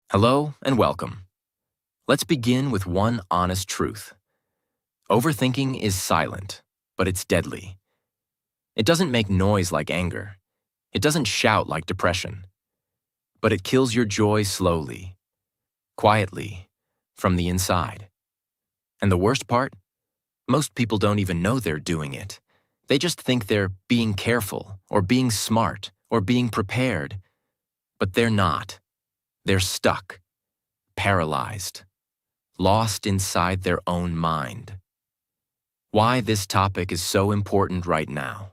Hello and welcome. Let's begin with one honest truth. Overthinking is silent, but it's deadly. It doesn't make noise like anger. It doesn't shout like depression. But it kills your joy slowly, quietly, from the inside. And the worst part? Most people don't even know they're doing it. They just think they're being careful, or being smart, or being prepared. But they're not. They're stuck, paralyzed, lost inside their own mind. Why this topic is so important right now.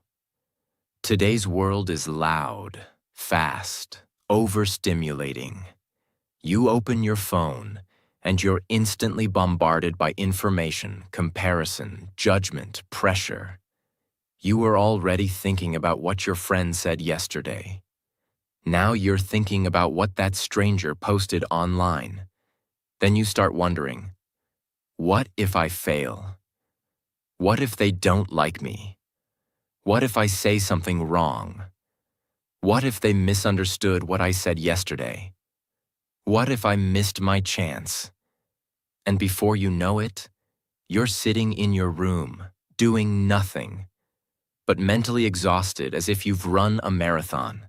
Today's world is loud, fast, overstimulating. You open your phone, and you're instantly bombarded by information, comparison, judgment, pressure. You were already thinking about what your friend said yesterday. Now you're thinking about what that stranger posted online. Then you start wondering, what if I fail? What if they don't like me? What if I say something wrong? What if they misunderstood what I said yesterday? What if I missed my chance? And before you know it, you're sitting in your room, doing nothing, but mentally exhausted as if you've run a marathon.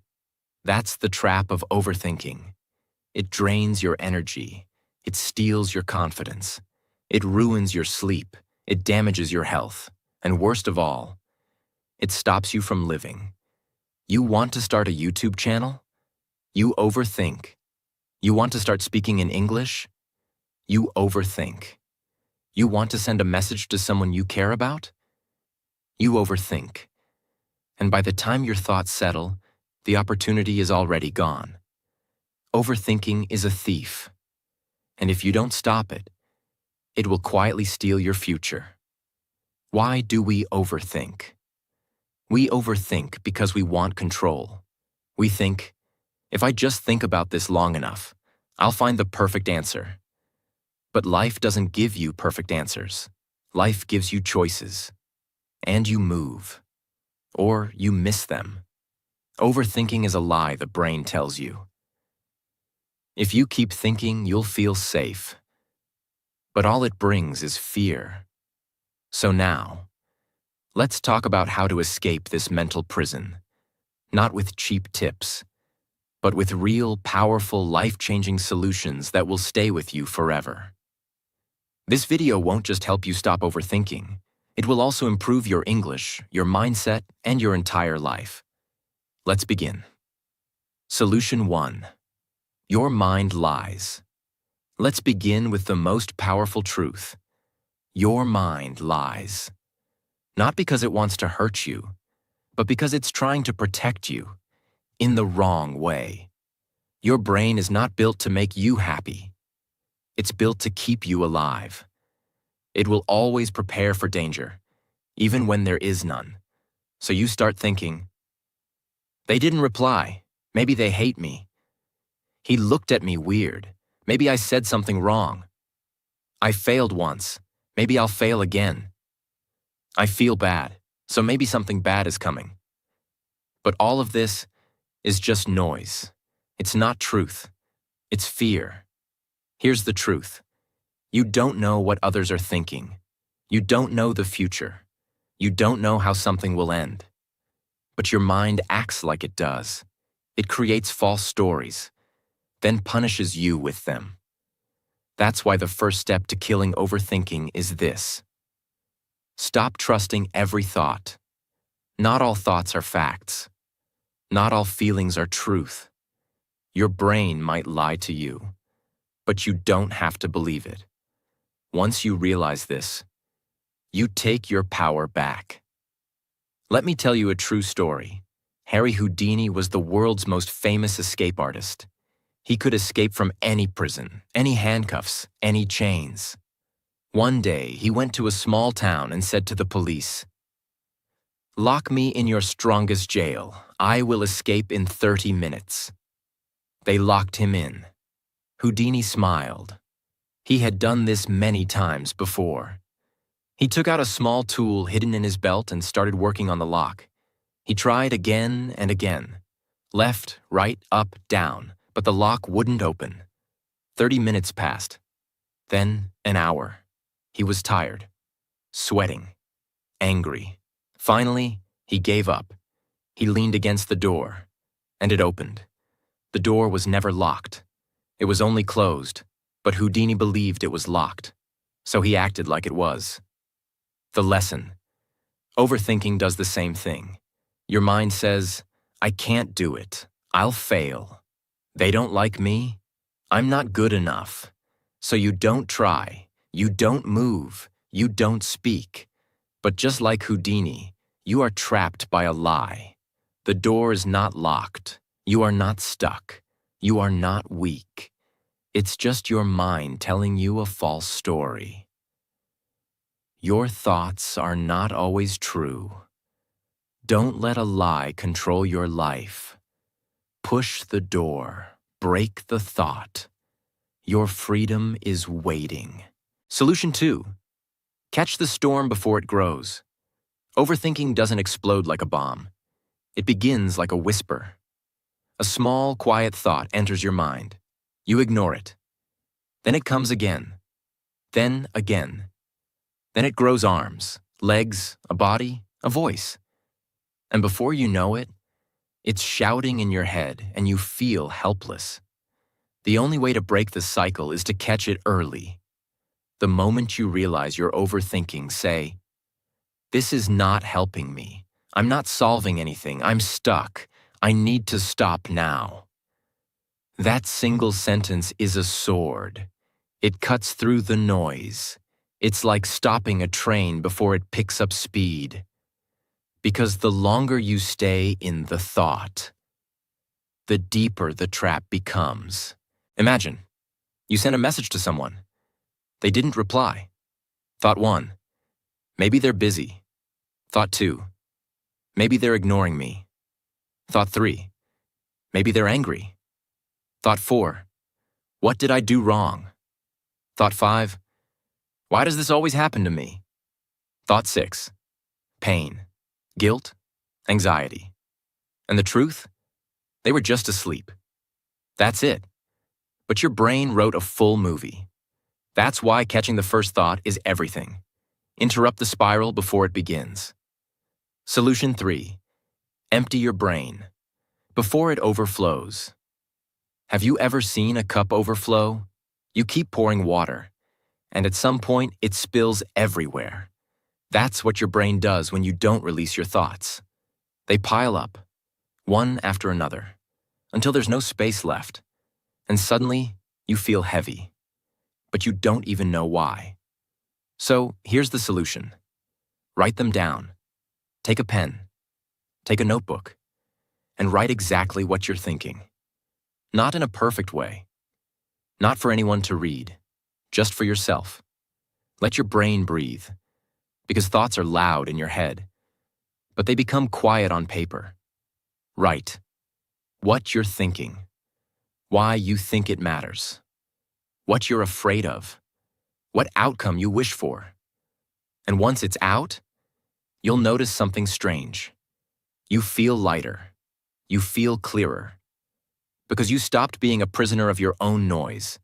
That's the trap of overthinking. It drains your energy. It steals your confidence. It ruins your sleep. It damages your health. And worst of all, it stops you from living. You want to start a YouTube channel? You overthink. You want to start speaking in English? You overthink. You want to send a message to someone you care about? You overthink. And by the time your thoughts settle, the opportunity is already gone. Overthinking is a thief. And if you don't stop it, it will quietly steal your future. Why do we overthink? We overthink because we want control. We think, if I just think about this long enough, I'll find the perfect answer. But life doesn't give you perfect answers. Life gives you choices. And you move. Or you miss them. Overthinking is a lie the brain tells you. If you keep thinking, you'll feel safe. But all it brings is fear. So now, let's talk about how to escape this mental prison. Not with cheap tips, but with real, powerful, life-changing solutions that will stay with you forever. This video won't just help you stop overthinking. It will also improve your English, your mindset, and your entire life. Let's begin. Solution 1. Your mind lies. Let's begin with the most powerful truth. Your mind lies. Not because it wants to hurt you, but because it's trying to protect you in the wrong way. Your brain is not built to make you happy. It's built to keep you alive. It will always prepare for danger, even when there is none. So you start thinking, they didn't reply. Maybe they hate me. He looked at me weird. Maybe I said something wrong. I failed once. Maybe I'll fail again. I feel bad, so maybe something bad is coming. But all of this is just noise. It's not truth. It's fear. Here's the truth. You don't know what others are thinking. You don't know the future. You don't know how something will end. But your mind acts like it does. It creates false stories, then punishes you with them. That's why the first step to killing overthinking is this. Stop trusting every thought. Not all thoughts are facts. Not all feelings are truth. Your brain might lie to you, but you don't have to believe it. Once you realize this, you take your power back. Let me tell you a true story. Harry Houdini was the world's most famous escape artist. He could escape from any prison, any handcuffs, any chains. One day, he went to a small town and said to the police, "Lock me in your strongest jail. I will escape in 30 minutes." They locked him in. Houdini smiled. He had done this many times before. He took out a small tool hidden in his belt and started working on the lock. He tried again and again. Left, right, up, down, but the lock wouldn't open. 30 minutes passed. Then an hour. He was tired, sweating, angry. Finally, he gave up. He leaned against the door, and it opened. The door was never locked. It was only closed, but Houdini believed it was locked, so he acted like it was. The lesson. Overthinking does the same thing. Your mind says, I can't do it. I'll fail. They don't like me. I'm not good enough. So you don't try. You don't move. You don't speak. But just like Houdini, you are trapped by a lie. The door is not locked. You are not stuck. You are not weak. It's just your mind telling you a false story. Your thoughts are not always true. Don't let a lie control your life. Push the door. Break the thought. Your freedom is waiting. Solution 2. Catch the storm before it grows. Overthinking doesn't explode like a bomb. It begins like a whisper. A small, quiet thought enters your mind. You ignore it. Then it comes again. Then again. Then it grows arms, legs, a body, a voice. And before you know it, it's shouting in your head and you feel helpless. The only way to break the cycle is to catch it early. The moment you realize you're overthinking, say, "This is not helping me. I'm not solving anything. I'm stuck. I need to stop now." That single sentence is a sword. It cuts through the noise. It's like stopping a train before it picks up speed. Because the longer you stay in the thought, the deeper the trap becomes. Imagine, you sent a message to someone. They didn't reply. Thought 1, maybe they're busy. Thought 2, maybe they're ignoring me. Thought 3, maybe they're angry. Thought 4, what did I do wrong? Thought 5, why does this always happen to me? Thought 6, pain, guilt, anxiety. And the truth? They were just asleep. That's it. But your brain wrote a full movie. That's why catching the first thought is everything. Interrupt the spiral before it begins. Solution 3. Empty your brain before it overflows. Have you ever seen a cup overflow? You keep pouring water, and at some point it spills everywhere. That's what your brain does when you don't release your thoughts. They pile up, one after another, until there's no space left. And suddenly, you feel heavy, but you don't even know why. So here's the solution. Write them down. Take a pen. Take a notebook. And write exactly what you're thinking. Not in a perfect way. Not for anyone to read. Just for yourself. Let your brain breathe. Because thoughts are loud in your head. But they become quiet on paper. Write what you're thinking. Why you think it matters, what you're afraid of, what outcome you wish for. And once it's out, you'll notice something strange. You feel lighter. You feel clearer. Because you stopped being a prisoner of your own noise.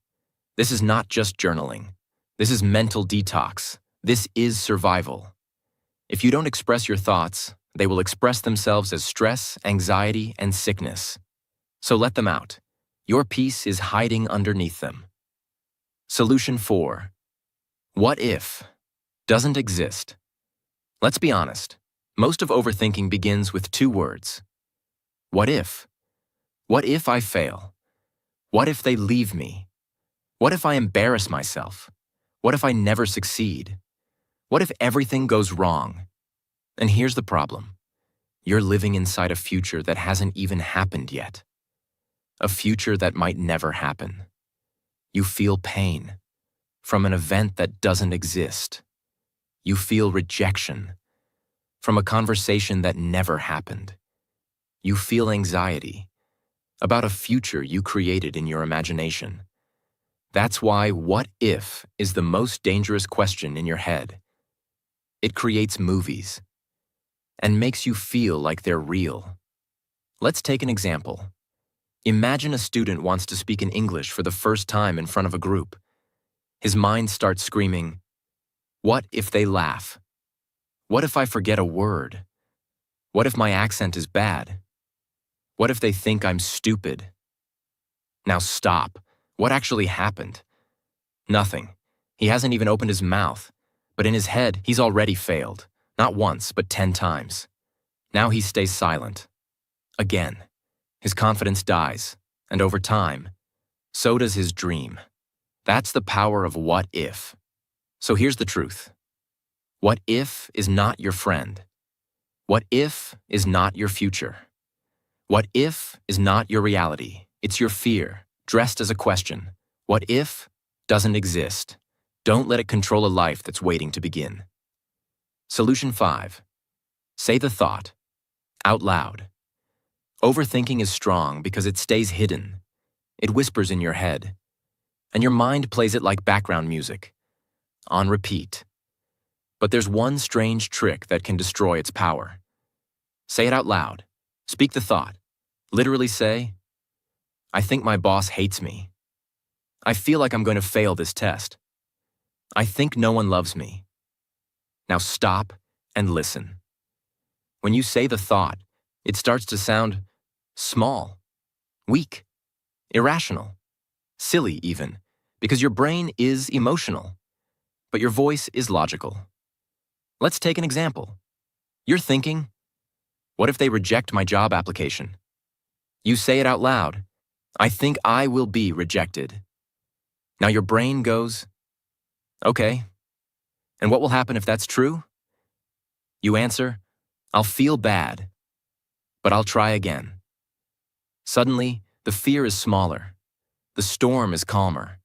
This is not just journaling. This is mental detox. This is survival. If you don't express your thoughts, they will express themselves as stress, anxiety, and sickness. So let them out. Your peace is hiding underneath them. Solution 4. What if doesn't exist. Let's be honest. Most of overthinking begins with 2 words. What if? What if I fail? What if they leave me? What if I embarrass myself? What if I never succeed? What if everything goes wrong? And here's the problem. You're living inside a future that hasn't even happened yet. A future that might never happen. You feel pain from an event that doesn't exist. You feel rejection from a conversation that never happened. You feel anxiety about a future you created in your imagination. That's why what if is the most dangerous question in your head. It creates movies and makes you feel like they're real. Let's take an example. Imagine a student wants to speak in English for the first time in front of a group. His mind starts screaming, "What if they laugh? What if I forget a word? What if my accent is bad? What if they think I'm stupid?" Now stop. What actually happened? Nothing. He hasn't even opened his mouth. But in his head, he's already failed. Not once, but 10 times. Now he stays silent. Again. His confidence dies. And over time, so does his dream. That's the power of what if. So here's the truth. What if is not your friend. What if is not your future. What if is not your reality. It's your fear, dressed as a question. What if doesn't exist. Don't let it control a life that's waiting to begin. Solution 5. Say the thought. Out loud. Overthinking is strong because it stays hidden. It whispers in your head. And your mind plays it like background music. On repeat. But there's one strange trick that can destroy its power. Say it out loud. Speak the thought. Literally say, "I think my boss hates me. I feel like I'm going to fail this test. I think no one loves me." Now stop and listen. When you say the thought, it starts to sound small, weak, irrational, silly even, because your brain is emotional, but your voice is logical. Let's take an example. You're thinking, "What if they reject my job application?" You say it out loud. "I think I will be rejected." Now your brain goes, "Okay, and what will happen if that's true?" You answer, "I'll feel bad, but I'll try again." Suddenly, the fear is smaller. The storm is calmer.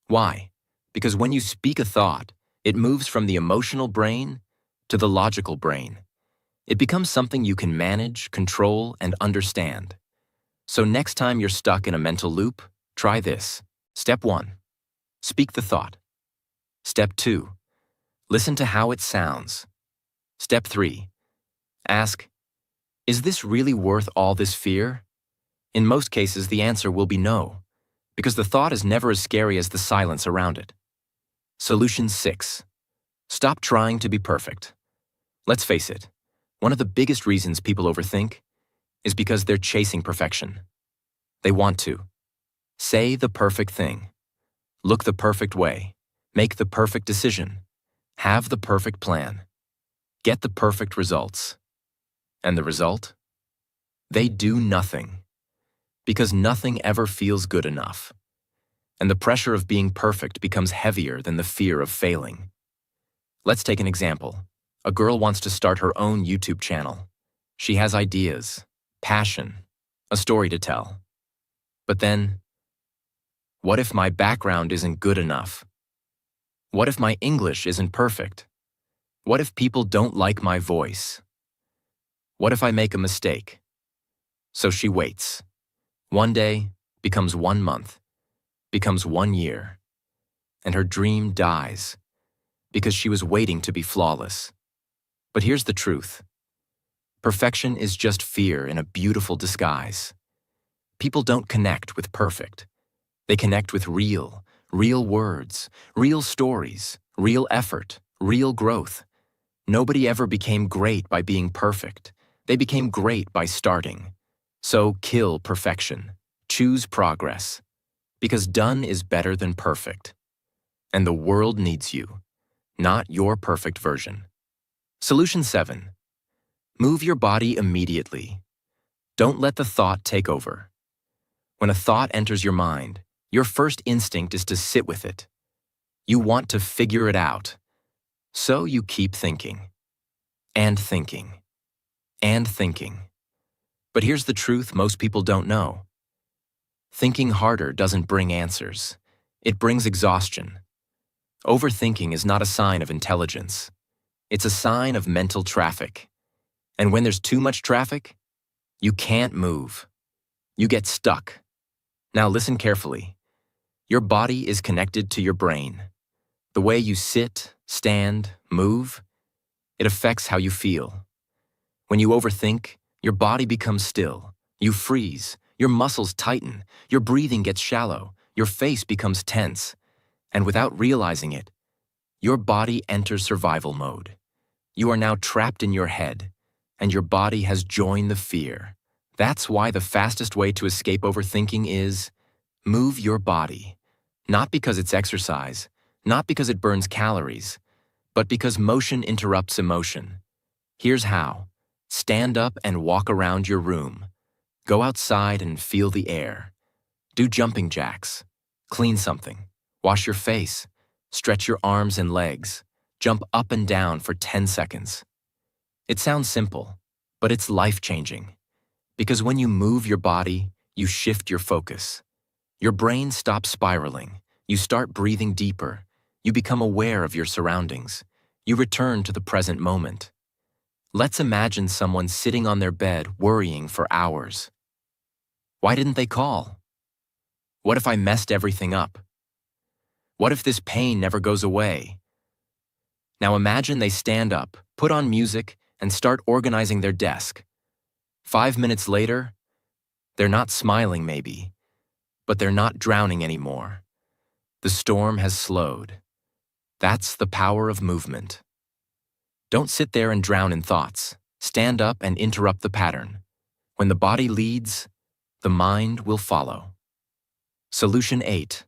Why? Because when you speak a thought, it moves from the emotional brain to the logical brain. It becomes something you can manage, control, and understand. So next time you're stuck in a mental loop, try this. Step 1. Speak the thought. Step 2. Listen to how it sounds. Step 3. Ask, "Is this really worth all this fear?" In most cases, the answer will be no, because the thought is never as scary as the silence around it. Solution 6. Stop trying to be perfect. Let's face it, one of the biggest reasons people overthink is because they're chasing perfection. They want to say the perfect thing, look the perfect way, make the perfect decision, have the perfect plan, get the perfect results. And the result? They do nothing. Because nothing ever feels good enough. And the pressure of being perfect becomes heavier than the fear of failing. Let's take an example. A girl wants to start her own YouTube channel. She has ideas, passion, a story to tell. But then, what if my background isn't good enough? What if my English isn't perfect? What if people don't like my voice? What if I make a mistake? So she waits. One day becomes 1 month, becomes 1 year, and her dream dies because she was waiting to be flawless. But here's the truth. Perfection is just fear in a beautiful disguise. People don't connect with perfect. They connect with real words, real stories, real effort, real growth. Nobody ever became great by being perfect. They became great by starting. So kill perfection. Choose progress. Because done is better than perfect. And the world needs you, not your perfect version. Solution 7. Move your body immediately. Don't let the thought take over. When a thought enters your mind, your first instinct is to sit with it. You want to figure it out. So you keep thinking. And thinking. And thinking. But here's the truth most people don't know. Thinking harder doesn't bring answers. It brings exhaustion. Overthinking is not a sign of intelligence. It's a sign of mental traffic. And when there's too much traffic, you can't move. You get stuck. Now listen carefully. Your body is connected to your brain. The way you sit, stand, move, it affects how you feel. When you overthink, your body becomes still. You freeze. Your muscles tighten, your breathing gets shallow, your face becomes tense, and without realizing it, your body enters survival mode. You are now trapped in your head, and your body has joined the fear. That's why the fastest way to escape overthinking is move your body. Not because it's exercise, not because it burns calories, but because motion interrupts emotion. Here's how. Stand up and walk around your room. Go outside and feel the air. Do jumping jacks. Clean something. Wash your face. Stretch your arms and legs. Jump up and down for 10 seconds. It sounds simple, but it's life-changing. Because when you move your body, you shift your focus. Your brain stops spiraling. You start breathing deeper. You become aware of your surroundings. You return to the present moment. Let's imagine someone sitting on their bed worrying for hours. Why didn't they call? What if I messed everything up? What if this pain never goes away? Now imagine they stand up, put on music, and start organizing their desk. 5 minutes later, they're not smiling maybe, but they're not drowning anymore. The storm has slowed. That's the power of movement. Don't sit there and drown in thoughts. Stand up and interrupt the pattern. When the body leads, the mind will follow. Solution 8.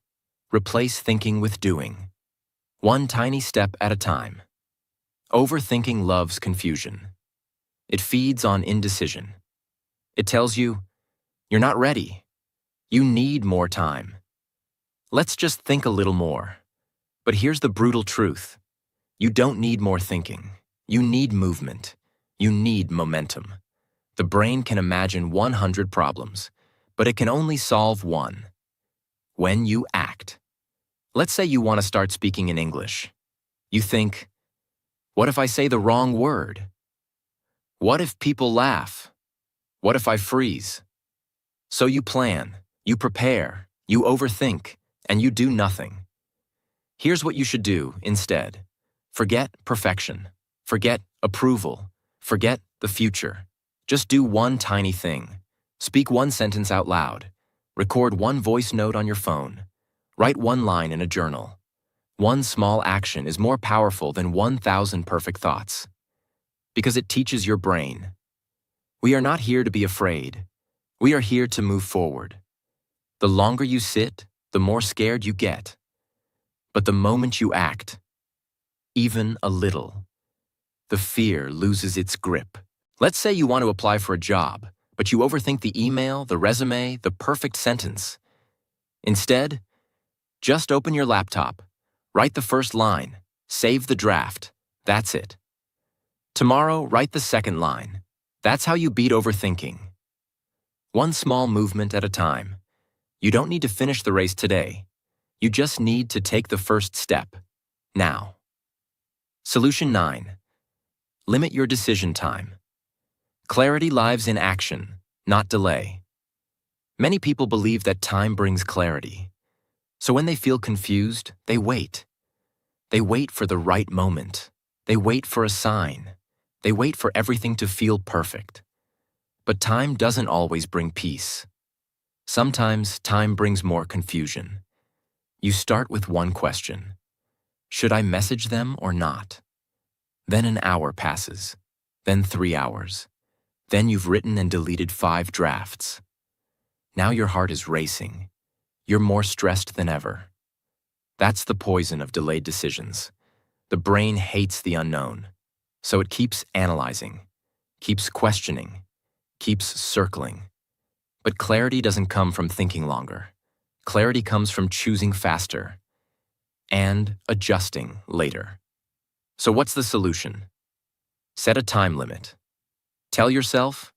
Replace thinking with doing. One tiny step at a time. Overthinking loves confusion. It feeds on indecision. It tells you, you're not ready. You need more time. Let's just think a little more. But here's the brutal truth. You don't need more thinking. You need movement. You need momentum. The brain can imagine 100 problems, but it can only solve one. When you act. Let's say you want to start speaking in English. You think, what if I say the wrong word? What if people laugh? What if I freeze? So you plan, you prepare, you overthink, and you do nothing. Here's what you should do instead. Forget perfection. Forget approval. Forget the future. Just do one tiny thing. Speak one sentence out loud. Record one voice note on your phone. Write one line in a journal. One small action is more powerful than 1,000 perfect thoughts. Because it teaches your brain. We are not here to be afraid. We are here to move forward. The longer you sit, the more scared you get. But the moment you act, even a little, the fear loses its grip. Let's say you want to apply for a job, but you overthink the email, the resume, the perfect sentence. Instead, just open your laptop, write the first line, save the draft. That's it. Tomorrow, write the second line. That's how you beat overthinking. One small movement at a time. You don't need to finish the race today. You just need to take the first step, now. Solution 9. Limit your decision time. Clarity lies in action, not delay. Many people believe that time brings clarity. So when they feel confused, they wait. They wait for the right moment. They wait for a sign. They wait for everything to feel perfect. But time doesn't always bring peace. Sometimes time brings more confusion. You start with one question. Should I message them or not? Then an hour passes. Then 3 hours. Then you've written and deleted 5 drafts. Now your heart is racing. You're more stressed than ever. That's the poison of delayed decisions. The brain hates the unknown, so it keeps analyzing, keeps questioning, keeps circling. But clarity doesn't come from thinking longer. Clarity comes from choosing faster and adjusting later. So what's the solution? Set a time limit. Tell yourself,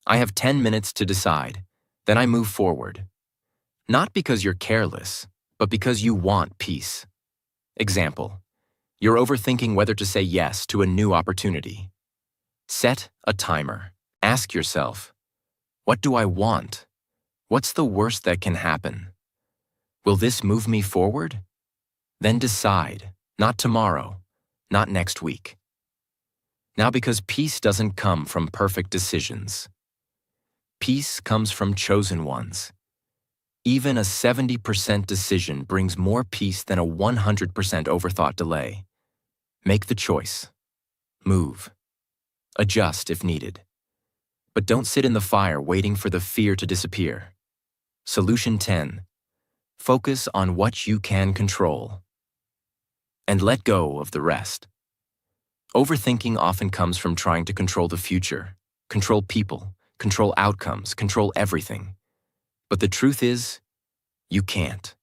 I have 10 minutes to decide, then I move forward. Not because you're careless, but because you want peace. Example, you're overthinking whether to say yes to a new opportunity. Set a timer. Ask yourself, what do I want? What's the worst that can happen? Will this move me forward? Then decide, not tomorrow, not next week. Now, because peace doesn't come from perfect decisions. Peace comes from chosen ones. Even a 70% decision brings more peace than a 100% overthought delay. Make the choice. Move. Adjust if needed. But don't sit in the fire waiting for the fear to disappear. Solution 10. Focus on what you can control. And let go of the rest. Overthinking often comes from trying to control the future, control people, control outcomes, control everything. But the truth is, you can't.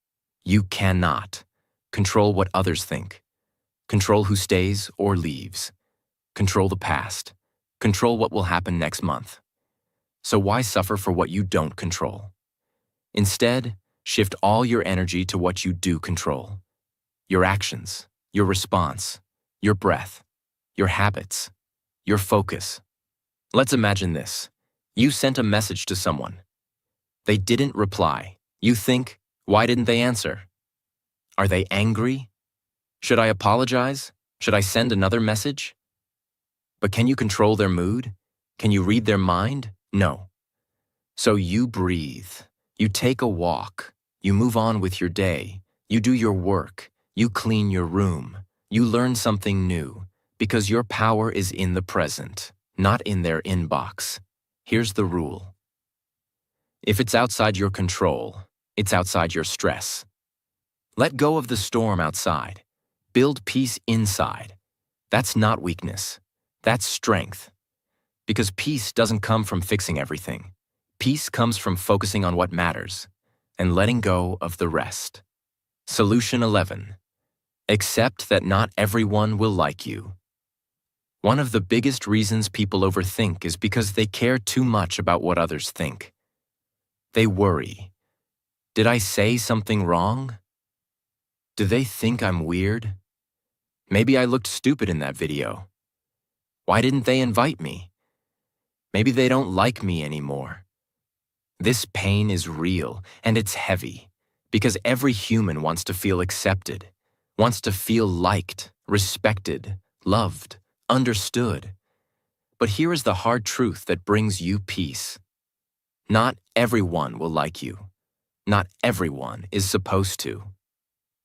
You cannot. Control what others think. Control who stays or leaves. Control the past. Control what will happen next month. So why suffer for what you don't control? Instead, shift all your energy to what you do control. Your actions, your response, your breath, your habits, your focus. Let's imagine this. You sent a message to someone. They didn't reply. You think, why didn't they answer? Are they angry? Should I apologize? Should I send another message? But can you control their mood? Can you read their mind? No. So you breathe. You take a walk. You move on with your day. You do your work. You clean your room. You learn something new. Because your power is in the present, not in their inbox. Here's the rule. If it's outside your control, it's outside your stress. Let go of the storm outside. Build peace inside. That's not weakness. That's strength. Because peace doesn't come from fixing everything. Peace comes from focusing on what matters and letting go of the rest. Solution 11. Accept that not everyone will like you. One of the biggest reasons people overthink is because they care too much about what others think. They worry. Did I say something wrong? Do they think I'm weird? Maybe I looked stupid in that video. Why didn't they invite me? Maybe they don't like me anymore. This pain is real, and it's heavy, because every human wants to feel accepted, wants to feel liked, respected, loved, understood. But here is the hard truth that brings you peace. Not everyone will like you. Not everyone is supposed to.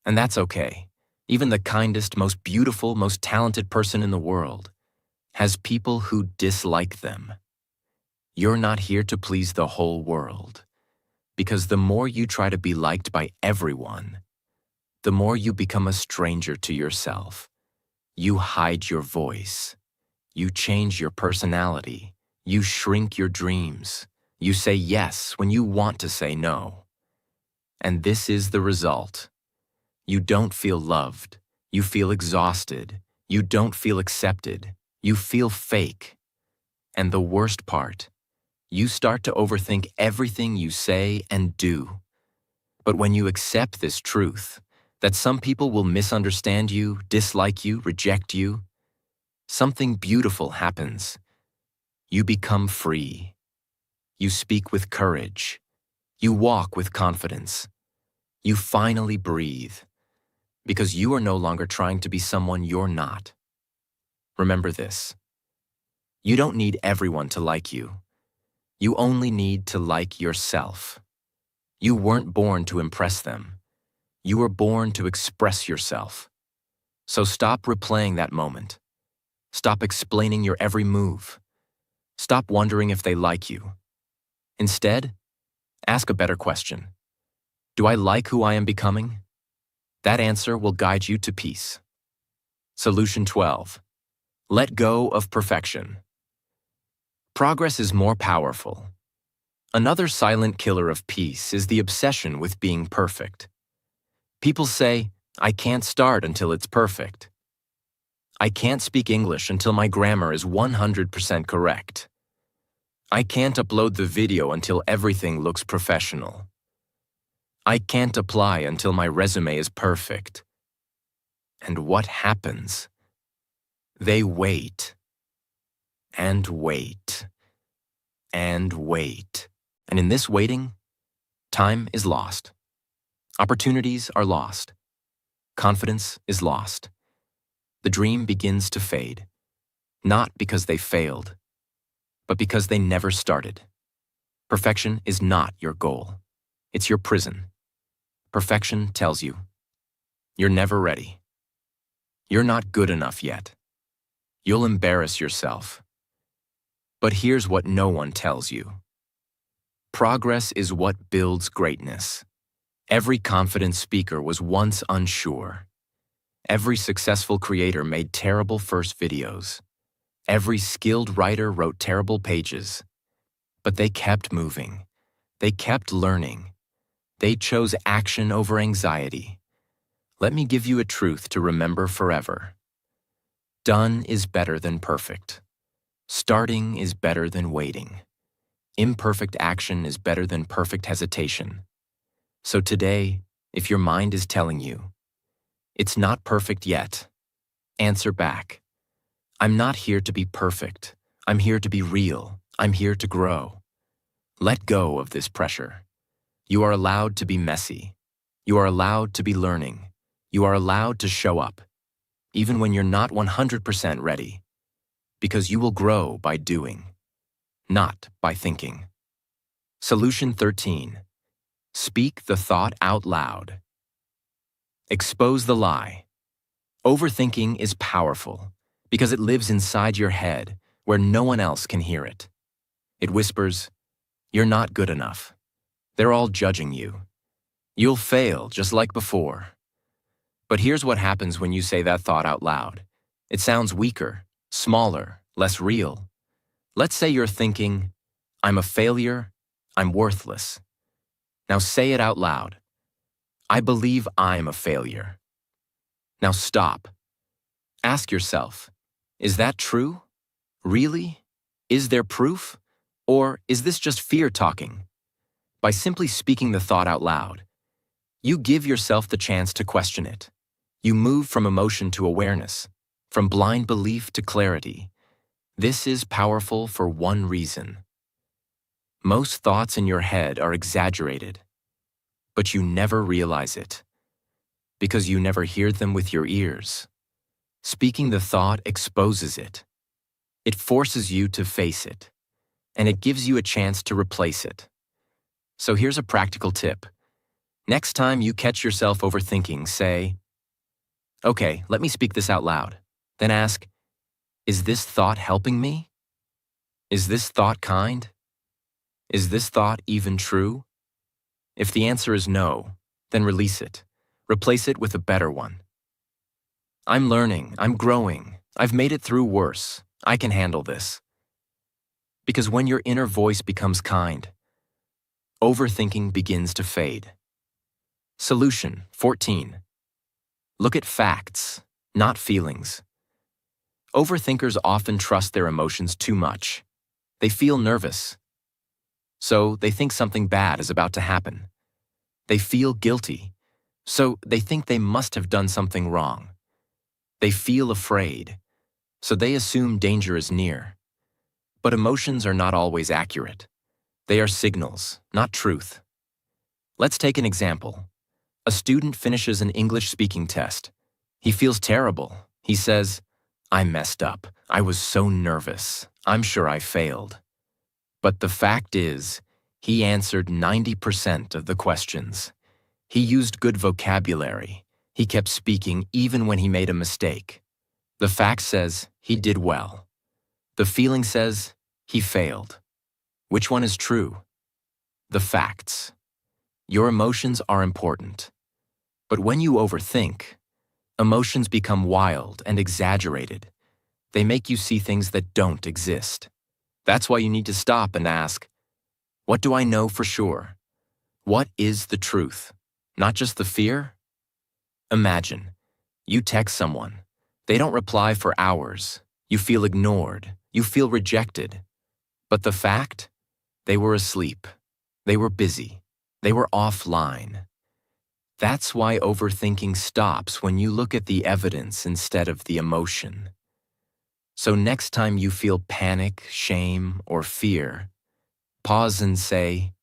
And that's okay. Even the kindest, most beautiful, most talented person in the world has people who dislike them. You're not here to please the whole world, because the more you try to be liked by everyone, the more you become a stranger to yourself. You hide your voice. You change your personality. You shrink your dreams. You say yes when you want to say no. And this is the result. You don't feel loved. You feel exhausted. You don't feel accepted. You feel fake. And the worst part, you start to overthink everything you say and do. But when you accept this truth, that some people will misunderstand you, dislike you, reject you, something beautiful happens. You become free. You speak with courage. You walk with confidence. You finally breathe, because you are no longer trying to be someone you're not. Remember this. You don't need everyone to like you. You only need to like yourself. You weren't born to impress them. You were born to express yourself. So stop replaying that moment. Stop explaining your every move. Stop wondering if they like you. Instead, ask a better question. Do I like who I am becoming? That answer will guide you to peace. Solution 12. Let go of perfection. Progress is more powerful. Another silent killer of peace is the obsession with being perfect. People say, I can't start until it's perfect. I can't speak English until my grammar is 100% correct. I can't upload the video until everything looks professional. I can't apply until my resume is perfect. And what happens? They wait. And wait. And wait. And in this waiting, time is lost. Opportunities are lost. Confidence is lost. The dream begins to fade, not because they failed, but because they never started. Perfection is not your goal. It's your prison. Perfection tells you, you're never ready. You're not good enough yet. You'll embarrass yourself. But here's what no one tells you. Progress is what builds greatness. Every confident speaker was once unsure. Every successful creator made terrible first videos. Every skilled writer wrote terrible pages. But they kept moving. They kept learning. They chose action over anxiety. Let me give you a truth to remember forever. Done is better than perfect. Starting is better than waiting. Imperfect action is better than perfect hesitation. So today, if your mind is telling you, it's not perfect yet, answer back. I'm not here to be perfect. I'm here to be real. I'm here to grow. Let go of this pressure. You are allowed to be messy. You are allowed to be learning. You are allowed to show up, even when you're not 100% ready, because you will grow by doing, not by thinking. Solution 13. Speak the thought out loud. Expose the lie. Overthinking is powerful because it lives inside your head where no one else can hear it. It whispers, you're not good enough. They're all judging you. You'll fail just like before. But here's what happens when you say that thought out loud. It sounds weaker, smaller, less real. Let's say you're thinking, I'm a failure, I'm worthless. Now say it out loud. I believe I'm a failure. Now stop. Ask yourself, is that true? Really? Is there proof? Or is this just fear talking? By simply speaking the thought out loud, you give yourself the chance to question it. You move from emotion to awareness, from blind belief to clarity. This is powerful for one reason. Most thoughts in your head are exaggerated, but you never realize it, because you never hear them with your ears. Speaking the thought exposes it. It forces you to face it, and it gives you a chance to replace it. So here's a practical tip. Next time you catch yourself overthinking, say, okay, let me speak this out loud. Then ask, is this thought helping me? Is this thought kind? Is this thought even true? If the answer is no, then release it. Replace it with a better one. I'm learning, I'm growing, I've made it through worse, I can handle this. Because when your inner voice becomes kind, overthinking begins to fade. Solution 14. Look at facts, not feelings. Overthinkers often trust their emotions too much. They feel nervous, so they think something bad is about to happen. They feel guilty, so they think they must have done something wrong. They feel afraid, so they assume danger is near. But emotions are not always accurate. They are signals, not truth. Let's take an example. A student finishes an English speaking test. He feels terrible. He says, I messed up. I was so nervous. I'm sure I failed. But the fact is, he answered 90% of the questions. He used good vocabulary. He kept speaking even when he made a mistake. The fact says he did well. The feeling says he failed. Which one is true? The facts. Your emotions are important. But when you overthink, emotions become wild and exaggerated. They make you see things that don't exist. That's why you need to stop and ask, what do I know for sure? What is the truth? Not just the fear? Imagine, you text someone. They don't reply for hours. You feel ignored. You feel rejected. But the fact? They were asleep. They were busy. They were offline. That's why overthinking stops when you look at the evidence instead of the emotion. So next time you feel panic, shame, or fear, pause and say,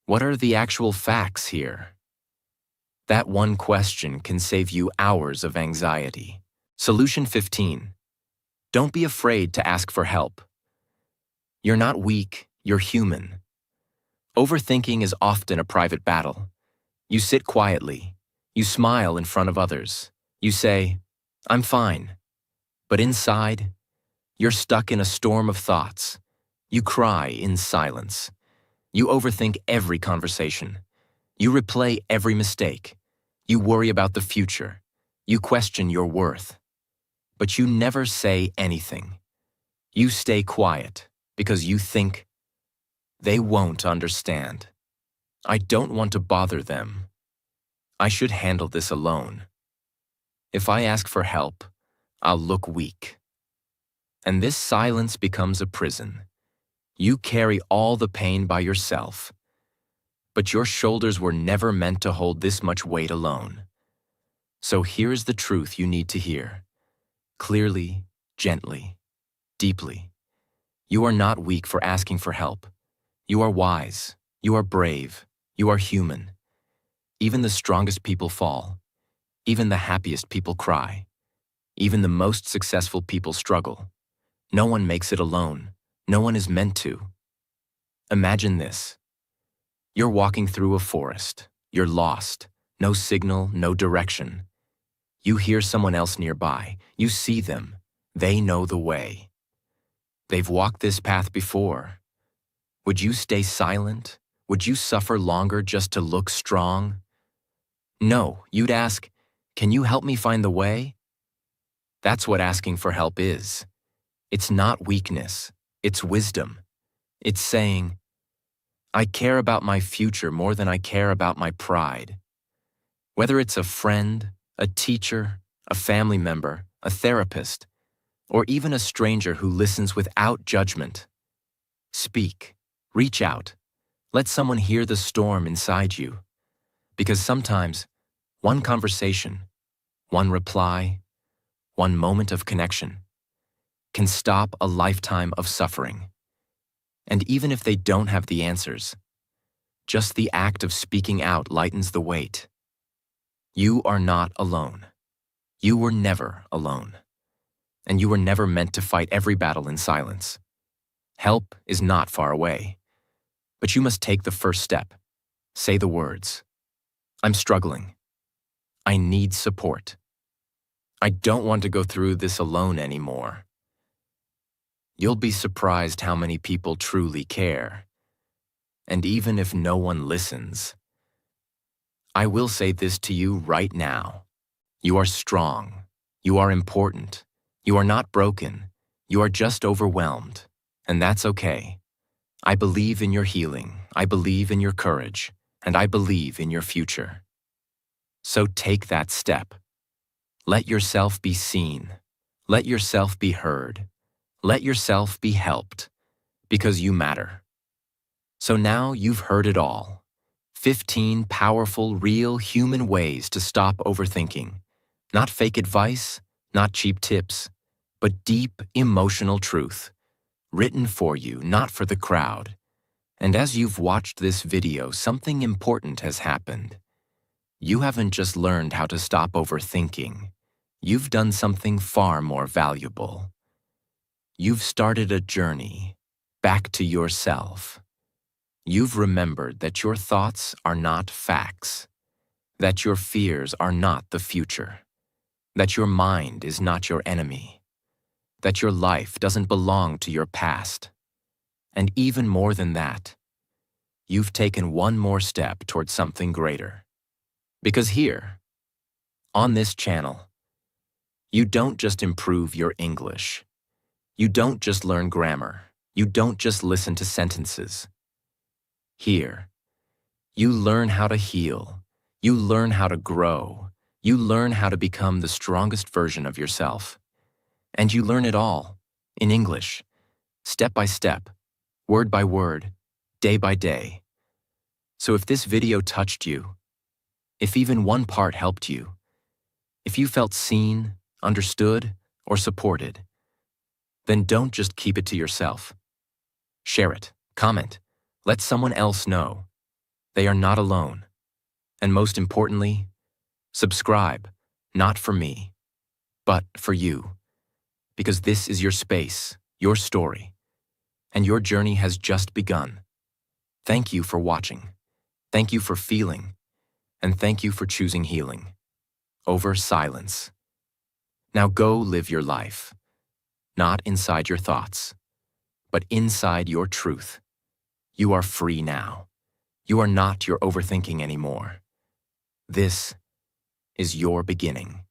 what are the actual facts here? That one question can save you hours of anxiety. Solution 15. Don't be afraid to ask for help. You're not weak, you're human. Overthinking is often a private battle. You sit quietly. You smile in front of others. You say, "I'm fine." But inside, you're stuck in a storm of thoughts. You cry in silence. You overthink every conversation. You replay every mistake. You worry about the future. You question your worth. But you never say anything. You stay quiet because you think, they won't understand. I don't want to bother them. I should handle this alone. If I ask for help, I'll look weak. And this silence becomes a prison. You carry all the pain by yourself. But your shoulders were never meant to hold this much weight alone. So here's the truth you need to hear. Clearly, gently, deeply. You are not weak for asking for help. You are wise. You are brave. You are human. Even the strongest people fall. Even the happiest people cry. Even the most successful people struggle. No one makes it alone. No one is meant to. Imagine this. You're walking through a forest. You're lost. No signal, no direction. You hear someone else nearby. You see them. They know the way. They've walked this path before. Would you stay silent? Would you suffer longer just to look strong? No, you'd ask, "Can you help me find the way?" That's what asking for help is. It's not weakness. It's wisdom. It's saying, I care about my future more than I care about my pride. Whether it's a friend, a teacher, a family member, a therapist, or even a stranger who listens without judgment. Speak. Reach out. Let someone hear the storm inside you. Because sometimes, one conversation, one reply, one moment of connection can stop a lifetime of suffering. And even if they don't have the answers, just the act of speaking out lightens the weight. You are not alone. You were never alone. And you were never meant to fight every battle in silence. Help is not far away. But you must take the first step. Say the words. I'm struggling. I need support. I don't want to go through this alone anymore. You'll be surprised how many people truly care. And even if no one listens, I will say this to you right now. You are strong. You are important. You are not broken. You are just overwhelmed. And that's okay. I believe in your healing. I believe in your courage. And I believe in your future. So take that step. Let yourself be seen. Let yourself be heard. Let yourself be helped. Because you matter. So now you've heard it all. 15 powerful, real human ways to stop overthinking. Not fake advice, not cheap tips, but deep emotional truth. Written for you, not for the crowd. And as you've watched this video, something important has happened. You haven't just learned how to stop overthinking. You've done something far more valuable. You've started a journey back to yourself. You've remembered that your thoughts are not facts, that your fears are not the future, that your mind is not your enemy, that your life doesn't belong to your past. And even more than that, you've taken one more step towards something greater. Because here, on this channel, you don't just improve your English. You don't just learn grammar. You don't just listen to sentences. Here, you learn how to heal. You learn how to grow. You learn how to become the strongest version of yourself. And you learn it all, in English, step by step, word by word, day by day. So if this video touched you, if even one part helped you, if you felt seen, understood, or supported, then don't just keep it to yourself. Share it, comment, let someone else know. They are not alone. And most importantly, subscribe, not for me, but for you. Because this is your space, your story, and your journey has just begun. Thank you for watching. Thank you for feeling. And thank you for choosing healing over silence. Now go live your life, not inside your thoughts, but inside your truth. You are free now. You are not your overthinking anymore. This is your beginning.